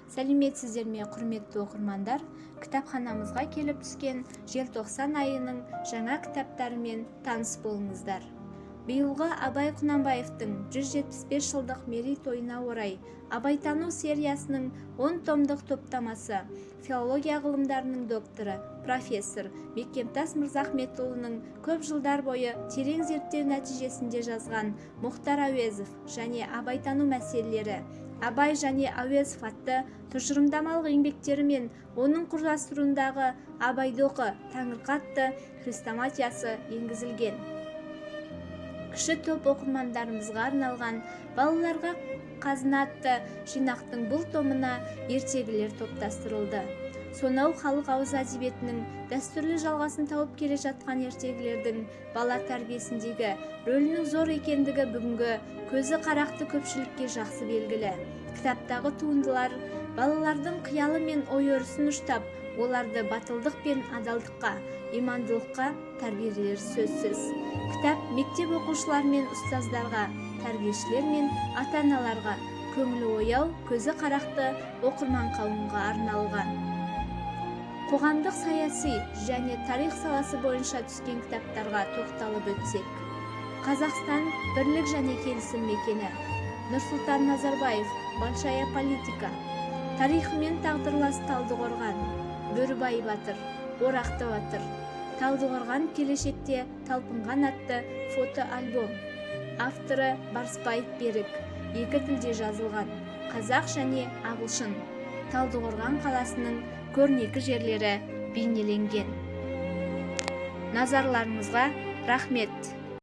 Сәлеметсіздер ме, құрметті оқырмандар? Кітапханамызға келіп түскен желтоқсан айының жаңа кітаптарымен таныс болыңыздар. Биылғы Абай Құнанбаевтың 175 жылдық мерейтойына орай Абайтану сериясының 10 томдық топтамасы филология ғылымдарының докторы, профессор Мекемтас Мырзахметұлының көп жылдар бойы терең зерттеу нәтижесінде жазған Мұхтар Әуезов және Абайтану мәселелері, Абай және Әуезов атты тұжырымдамалық еңбектері мен оның құрастыруындағы Абайды оқы, Таңырқат атты хрестоматиясы енгізілген. Кіші топ оқырмандарымызға арналған балаларға қазына атты жинақтың бұл томына ертегілер топтастырылды. Сонау халық ауыз әдебиетінің дәстүрлі жалғасын тауып келе жатқан ертегілердің бала тәрбиесіндегі рөлінің зор екендігі бүгінгі көзі қарақты көпшілікке жақсы белгілі. Кітаптағы туындылар балалардың қиялы мен ой-өрісін ұштап, оларды батылдық пен адалдыққа, имандылыққа тәрбиелер сөзсіз. Кітап мектеп оқушылар мен ұстаздарға, тәрбиешілер мен ата-аналарға, көңілі ояу, көзі қарақты оқырман қауымға арналған. Қоғамдық саяси және тарих саласы бойынша түскен кітаптарға тоқталып өтсек. Қазақстан бірлік және келісім мекені. Нұрсұлтан Назарбаев, Большая политика. Тарихымен тағдырлас Талдықорған. Бөрібай батыр, Орақты батыр. Талдықорған келешекте талпынған атты фото-альбом. Авторы Барсбаев Берік. Екі тілде жазылған. Қазақ және ағылшын. Талдықорған қаласының көрнекі жерлері бейнеленген. Назарларыңызға рахмет.